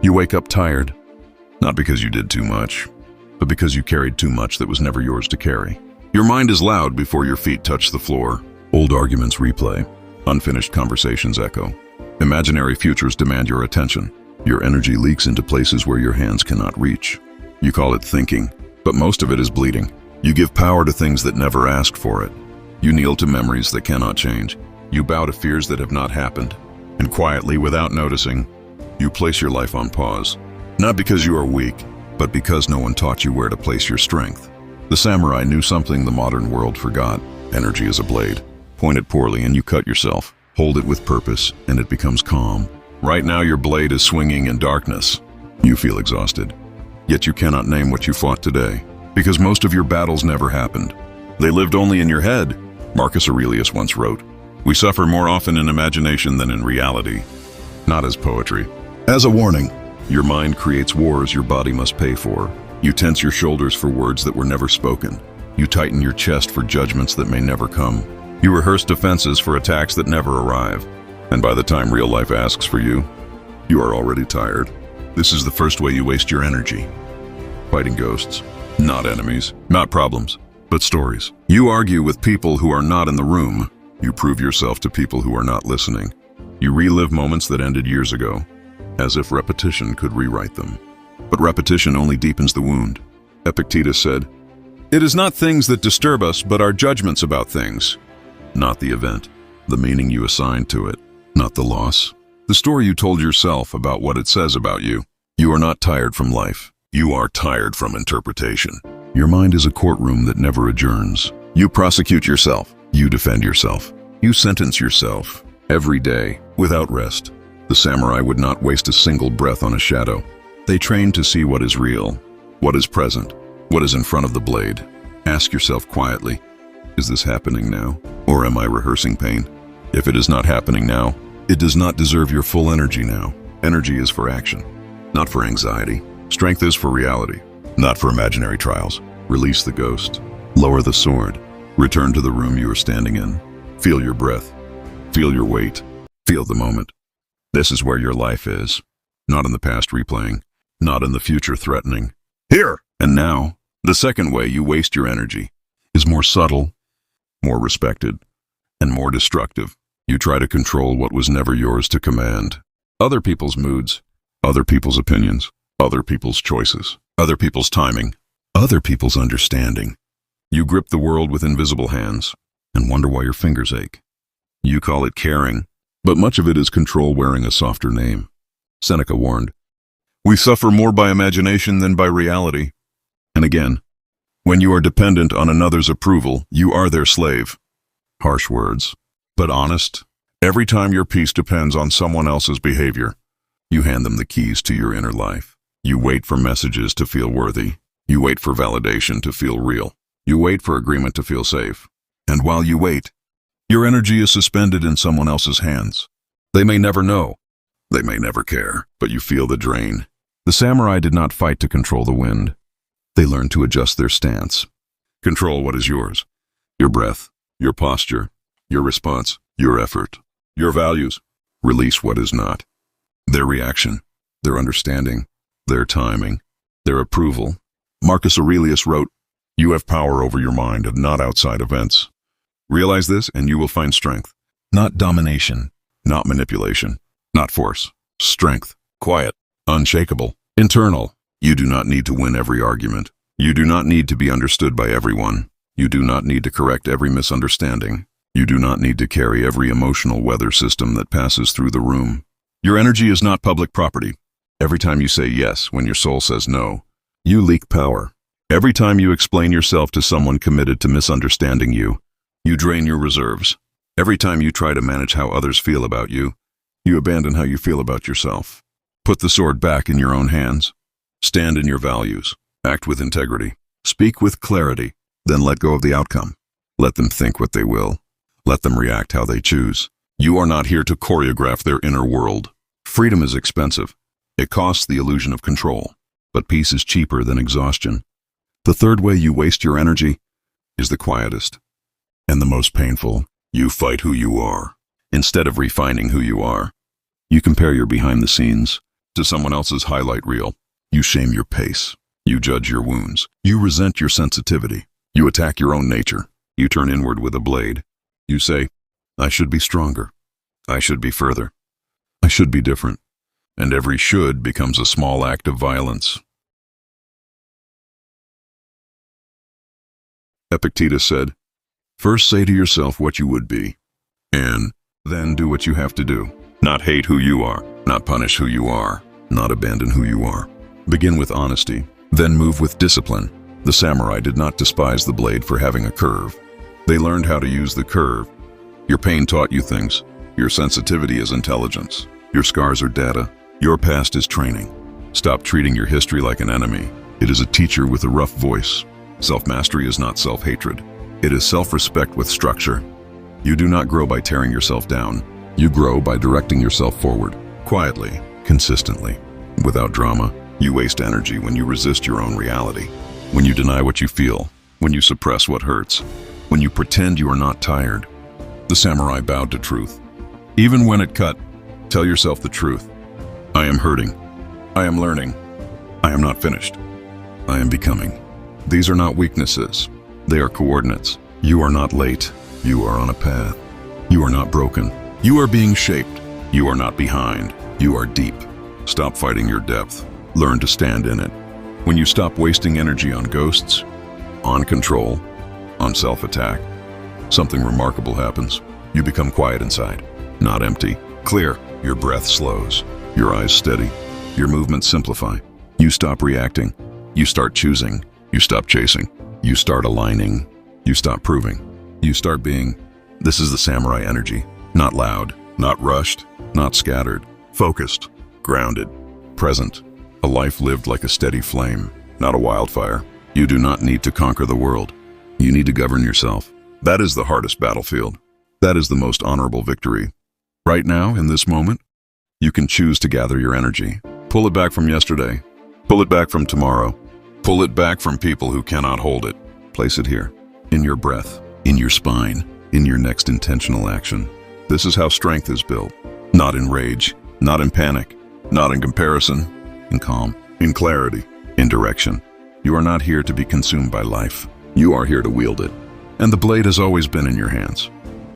You wake up tired, not because you did too much, but because you carried too much that was never yours to carry. Your mind is loud before your feet touch the floor. Old arguments replay. Unfinished conversations echo. Imaginary futures demand your attention. Your energy leaks into places where your hands cannot reach. You call it thinking, but most of it is bleeding. You give power to things that never asked for it. You kneel to memories that cannot change. You bow to fears that have not happened. And quietly, without noticing, you place your life on pause. Not because you are weak, but because no one taught you where to place your strength. The samurai knew something the modern world forgot. Energy is a blade. Point it poorly and you cut yourself. Hold it with purpose and it becomes calm. Right now your blade is swinging in darkness. You feel exhausted. Yet you cannot name what you fought today, because most of your battles never happened. They lived only in your head. Marcus Aurelius once wrote, "We suffer more often in imagination than in reality." Not as poetry. As a warning, your mind creates wars your body must pay for. You tense your shoulders for words that were never spoken. You tighten your chest for judgments that may never come. You rehearse defenses for attacks that never arrive. And by the time real life asks for you, you are already tired. This is the first way you waste your energy. Fighting ghosts. Not enemies, not problems, but stories. You argue with people who are not in the room. You prove yourself to people who are not listening. You relive moments that ended years ago, as if repetition could rewrite them. But repetition only deepens the wound. Epictetus said, "It is not things that disturb us, but our judgments about things." Not the event, the meaning you assign to it, not the loss. The story you told yourself about what it says about you. You are not tired from life. You are tired from interpretation. Your mind is a courtroom that never adjourns. You prosecute yourself. You defend yourself. You sentence yourself every day without rest. The samurai would not waste a single breath on a shadow. They trained to see what is real, what is present, what is in front of the blade. Ask yourself quietly, is this happening now, or am I rehearsing pain? If it is not happening now, it does not deserve your full energy now. Energy is for action, not for anxiety. Strength is for reality, not for imaginary trials. Release the ghost. Lower the sword. Return to the room you are standing in. Feel your breath. Feel your weight. Feel the moment. This is where your life is. Not in the past replaying. Not in the future threatening. Here and now. The second way you waste your energy is more subtle, more respected, and more destructive. You try to control what was never yours to command. Other people's moods, other people's opinions, other people's choices, other people's timing, other people's understanding. You grip the world with invisible hands and wonder why your fingers ache. You call it caring, but much of it is control wearing a softer name. Seneca warned, "We suffer more by imagination than by reality." And again, when you are dependent on another's approval, you are their slave. Harsh words, but honest. Every time your peace depends on someone else's behavior, you hand them the keys to your inner life. You wait for messages to feel worthy. You wait for validation to feel real. You wait for agreement to feel safe. And while you wait, your energy is suspended in someone else's hands. They may never know. They may never care, but you feel the drain. The samurai did not fight to control the wind. They learned to adjust their stance. Control what is yours. Your breath, your posture, your response, your effort, your values. Release what is not. Their reaction, their understanding, their timing, their approval. Marcus Aurelius wrote, "You have power over your mind and not outside events." Realize this and you will find strength. Not domination, not manipulation, not force. Strength, quiet, unshakable, internal. You do not need to win every argument. You do not need to be understood by everyone. You do not need to correct every misunderstanding. You do not need to carry every emotional weather system that passes through the room. Your energy is not public property. Every time you say yes when your soul says no, you leak power. Every time you explain yourself to someone committed to misunderstanding you, you drain your reserves. Every time you try to manage how others feel about you, you abandon how you feel about yourself. Put the sword back in your own hands. Stand in your values. Act with integrity. Speak with clarity. Then let go of the outcome. Let them think what they will. Let them react how they choose. You are not here to choreograph their inner world. Freedom is expensive. It costs the illusion of control. But peace is cheaper than exhaustion. The third way you waste your energy is the quietest and the most painful. You fight who you are. Instead of refining who you are, you compare your behind the scenes to someone else's highlight reel. You shame your pace. You judge your wounds. You resent your sensitivity. You attack your own nature. You turn inward with a blade. You say, I should be stronger. I should be further. I should be different. And every should becomes a small act of violence. Epictetus said, first say to yourself what you would be, and then do what you have to do. Not hate who you are, not punish who you are, not abandon who you are. Begin with honesty, then move with discipline. The samurai did not despise the blade for having a curve. They learned how to use the curve. Your pain taught you things. Your sensitivity is intelligence. Your scars are data. Your past is training. Stop treating your history like an enemy. It is a teacher with a rough voice. Self-mastery is not self-hatred. It is self-respect with structure. You do not grow by tearing yourself down. You grow by directing yourself forward, quietly, consistently, without drama. You waste energy when you resist your own reality, when you deny what you feel, when you suppress what hurts, when you pretend you are not tired. The samurai bowed to truth. Even when it cut, tell yourself the truth. I am hurting. I am learning. I am not finished. I am becoming. These are not weaknesses. They are coordinates. You are not late. You are on a path. You are not broken. You are being shaped. You are not behind. You are deep. Stop fighting your depth. Learn to stand in it. When you stop wasting energy on ghosts, on control, on self-attack, something remarkable happens. You become quiet inside, not empty. Clear. Your breath slows. Your eyes steady. Your movements simplify. You stop reacting. You start choosing. You stop chasing. You start aligning. You stop proving. You start being. This is the samurai energy. Not loud, not rushed, not scattered. Focused, grounded, present. A life lived like a steady flame, not a wildfire. You do not need to conquer the world. You need to govern yourself. That is the hardest battlefield. That is the most honorable victory. Right now, in this moment, you can choose to gather your energy. Pull it back from yesterday. Pull it back from tomorrow. Pull it back from people who cannot hold it. Place it here, in your breath, in your spine, in your next intentional action. This is how strength is built. Not in rage, not in panic, not in comparison, in calm, in clarity, in direction. You are not here to be consumed by life. You are here to wield it. And the blade has always been in your hands.